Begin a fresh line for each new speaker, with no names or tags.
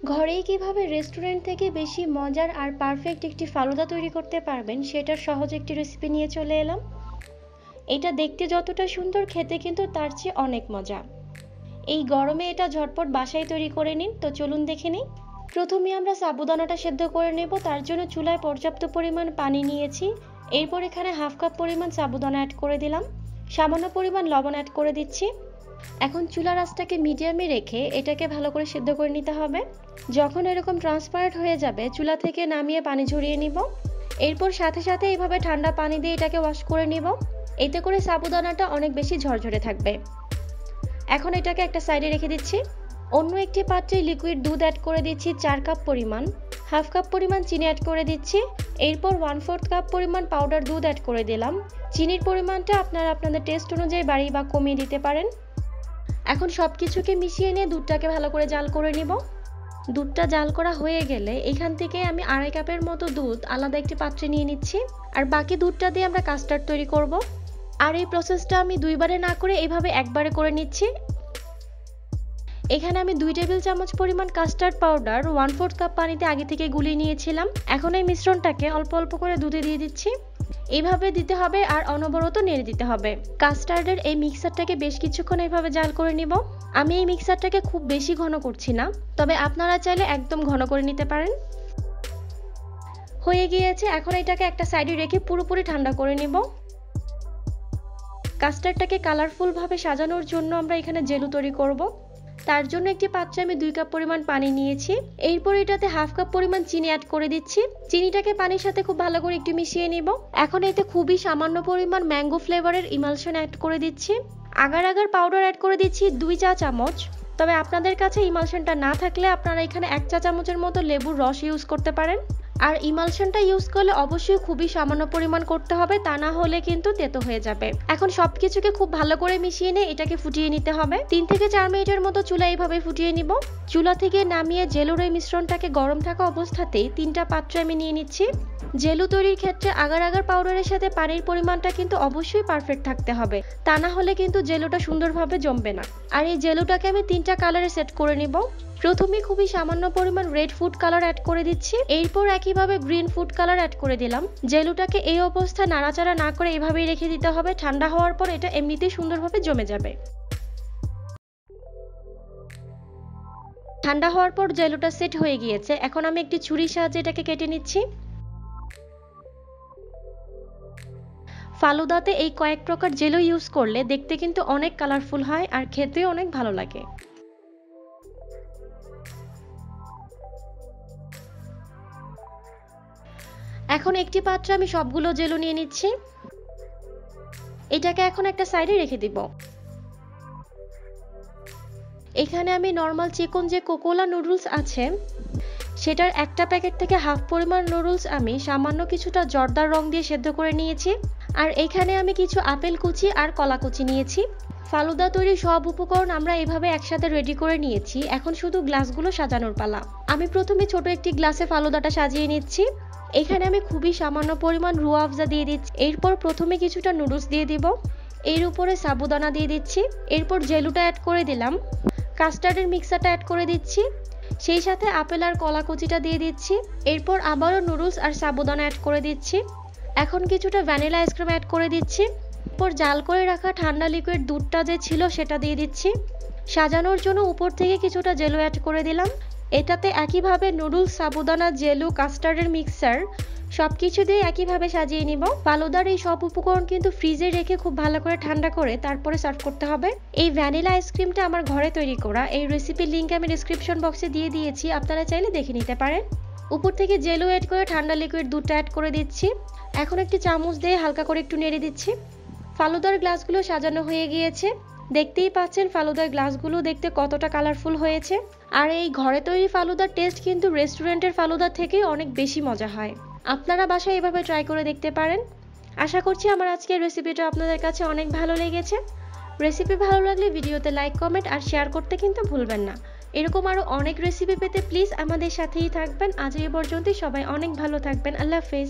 ঘরেই কিভাবে রেস্টুরেন্ট থেকে বেশি মজার আর পারফেক্ট একটি ফালুদা তৈরি করতে পারবেন সেটার সহজ একটি রেসিপি নিয়ে চলে এলাম। এটা দেখতে যতটা সুন্দর, খেতে কিন্তু তার চেয়ে অনেক মজা। এই গরমে এটা ঝটপট বাসায় তৈরি করে নিন। তো চলুন দেখে নিই। প্রথমে আমরা সাবুদানাটা সেদ্ধ করে নেব। তার জন্য চুলায় পর্যাপ্ত পরিমাণ পানি নিয়েছি। এরপর এখানে হাফ কাপ পরিমাণ সাবুদানা অ্যাড করে দিলাম। সামান্য পরিমাণ লবণ অ্যাড করে দিচ্ছি। এখন চুলার আঁচটাকে মিডিয়ামে রেখে এটাকে ভালো করে সেদ্ধ করে নিতে হবে। যখন এরকম ট্রান্সপারেন্ট হয়ে যাবে, চুলা থেকে নামিয়ে পানি ঝরিয়ে নিব। এরপর সাথে সাথে এইভাবে ঠান্ডা পানি দিয়ে এটাকে ওয়াশ করে নিব। এতে করে সাবুদানাটা অনেক বেশি ঝরঝরে থাকবে। এখন এটাকে একটা সাইডে রেখে দিচ্ছি। অন্য একটি পাত্রে লিকুইড দুধ অ্যাড করে দিচ্ছি 4 কাপ পরিমাণ। হাফ কাপ পরিমাণ চিনি অ্যাড করে দিচ্ছি। এরপর 1/4 কাপ পরিমাণ পাউডার দুধ অ্যাড করে দিলাম। চিনির পরিমাণটা আপনারা আপনাদের টেস্ট অনুযায়ী বাড়িয়ে বা কমিয়ে দিতে পারেন। এখন সবকিছুকে মিশিয়ে নিয়ে দুধটাকে ভালো করে জাল করে নিব। দুধটা জাল করা হয়ে গেলে এখান থেকে আমি 2.5 কাপের মতো দুধ আলাদা একটি পাত্রে নিয়ে নিচ্ছি। আর বাকি দুধটা দিয়ে আমরা কাস্টার্ড তৈরি করব। আর এই প্রসেসটা আমি দুইবারে না করে এইভাবে একবারে করে নিচ্ছি। এখানে আমি 2 টেবিল চামচ পরিমাণ কাস্টার্ড পাউডার 1/4 কাপ পানিতে আগে থেকে গুলিয়ে নিয়েছিলাম। এখন এই মিশ্রণটাকে অল্প অল্প করে দুধে দিয়ে দিচ্ছি। এইভাবে দিতে হবে আর অনবরত নেড়ে দিতে হবে। কাস্টার্ডের এই মিক্সারটাকে বেশ কিছুক্ষণ এইভাবে জাল করে নিব। আমি এই মিক্সারটাকে খুব বেশি ঘন করছি না, তবে আপনারা চাইলে একদম ঘন করে নিতে পারেন। হয়ে গিয়েছে। এখন এটাকে একটা সাইডে রেখে পুরোপুরি ঠান্ডা করে নিব। কাস্টার্ডটাকে কালারফুল ভাবে সাজানোর জন্য আমরা এখানে জেলি তৈরি করব। তার জন্য একটি পাত্রে আমি 2 কাপ পরিমাণ পানি নিয়েছি। এরপর এটাতে হাফ কাপ পরিমাণ চিনি অ্যাড করে দিচ্ছি। চিনিটাকে পানির সাথে খুব ভালো করে একটু মিশিয়ে নিব। এখন এতে খুবই সামান্য পরিমাণ ম্যাঙ্গো ফ্লেভারের ইমালশন অ্যাড করে দিচ্ছি। আগার পাউডার অ্যাড করে দিচ্ছি 2 চা চামচ। তবে আপনাদের কাছে ইমালশনটা না থাকলে আপনারা এখানে 1 চা চামচের মতো লেবুর রস ইউজ করতে পারেন। আর ইমালশনটা ইউজ করলে অবশ্যই খুবই সামান্য পরিমাণ করতে হবে, তা না হলে কিন্তু তেতো হয়ে যাবে। এখন সবকিছুকে খুব ভালো করে মিশিয়ে নিয়ে এটাকে ফুটিয়ে নিতে হবে। 3 থেকে 4 মিনিটের মতো চুলা এইভাবে ফুটিয়ে নিব। চুলা থেকে নামিয়ে জেলুর এই মিশ্রণটাকে গরম থাকা অবস্থাতেই 3টা পাত্রে আমি নিয়ে নিচ্ছি। জেলু তৈরির ক্ষেত্রে আগার পাউডারের সাথে পানির পরিমাণটা কিন্তু অবশ্যই পারফেক্ট থাকতে হবে, তা না হলে কিন্তু জেলুটা সুন্দরভাবে জমবে না। আর এই জেলুটাকে আমি 3টা কালারে সেট করে নিব। প্রথমে খুবই সামান্য পরিমাণ রেড ফুড কালার অ্যাড করে দিচ্ছি। এরপর একইভাবে গ্রিন ফুড কালার অ্যাড করে দিলাম। জেলুটাকে এই অবস্থায় নাড়াচাড়া না করে এভাবেই রেখে দিতে হবে। ঠান্ডা হওয়ার পর এটা এমনিতেই সুন্দরভাবে জমে যাবে। ঠান্ডা হওয়ার পর জেলুটা সেট হয়ে গিয়েছে। এখন আমি একটি ছুরির সাহায্যে এটাকে কেটে নিচ্ছি। ফালুদাতে এই কয়েক প্রকার জেলো ইউজ করলে দেখতে কিন্তু অনেক কালারফুল হয় আর খেতেও অনেক ভালো লাগে। এখন একটি পাত্রে আমি সবগুলো জেলো নিয়ে নিচ্ছি। এটাকে এখন একটা সাইডে রেখে দিব। এখানে আমি নরমাল চিকন যে কোকোলা নুডলস আছে সেটার একটা প্যাকেট থেকে হাফ পরিমাণ নুডলস আমি সামান্য কিছুটা জর্দার রং দিয়ে সেদ্ধ করে নিয়েছি। আর এখানে আমি কিছু আপেল কুচি আর কলা কুচি নিয়েছি। ফালুদা তৈরি সব উপকরণ আমরা এভাবে একসাথে রেডি করে নিয়েছি। এখন শুধু গ্লাসগুলো সাজানোর পালা। আমি প্রথমে ছোট একটি গ্লাসে ফালুদাটা সাজিয়ে নিচ্ছি। এখানে আমি খুবই সামান্য পরিমাণ রুহ আফজা দিয়ে দিচ্ছি। এরপর প্রথমে কিছুটা নুডলস দিয়ে দিব। এর উপরে সাবুদানা দিয়ে দিচ্ছি। এরপর জেলুটা অ্যাড করে দিলাম। কাস্টার্ডের মিক্সারটা অ্যাড করে দিচ্ছি। সেই সাথে আপেল আর কলা কুচিটা দিয়ে দিচ্ছি। এরপর আবারও নুডলস আর সাবুদানা অ্যাড করে দিচ্ছি। এখন কিছুটা ভ্যানিলা আইসক্রিম অ্যাড করে দিচ্ছি। এরপর জাল করে রাখা ঠান্ডা লিকুইড দুধটা যে ছিল সেটা দিয়ে দিচ্ছি। সাজানোর জন্য উপর থেকে কিছুটা জেলো অ্যাড করে দিলাম। এটাতে একইভাবে নুডলস, সাবুদানা, জেলু, কাস্টার্ডের মিক্সার সবকিছু দিয়ে একইভাবে সাজিয়ে নিব। ফালুদার এই সব উপকরণ কিন্তু ফ্রিজে রেখে খুব ভালো করে ঠান্ডা করে তারপরে সার্ভ করতে হবে। এই ভ্যানিলা আইসক্রিমটা আমার ঘরে তৈরি করা। এই রেসিপির লিংক আমি ডেসক্রিপশন বক্সে দিয়ে দিয়েছি, আপনারা চাইলে দেখে নিতে পারেন। উপর থেকে জেলো অ্যাড করে ঠান্ডা লিকুইড দুধটা অ্যাড করে দিচ্ছি। এখন একটি চামচ দিয়ে হালকা করে একটু নেড়ে দিচ্ছি। ফালুদার গ্লাসগুলো সাজানো হয়ে গিয়েছে। দেখতেই পাচ্ছেন ফালুদার গ্লাসগুলো দেখতে কতটা কালারফুল হয়েছে। আর এই ঘরে তৈরি ফালুদার টেস্ট কিন্তু রেস্টুরেন্টের ফালুদার থেকে অনেক বেশি মজা হয়। আপনারা বাসায় এভাবে ট্রাই করে দেখতে পারেন। আশা করছি আমার আজকের রেসিপিটা আপনাদের কাছে অনেক ভালো লেগেছে। রেসিপি ভালো লাগলে ভিডিওতে লাইক, কমেন্ট আর শেয়ার করতে কিন্তু ভুলবেন না। এরকম আরো অনেক রেসিপি পেতে প্লিজ আমাদের সাথেই থাকবেন। আজ এই পর্যন্তই। সবাই অনেক ভালো থাকবেন। আল্লাহ হাফেজ।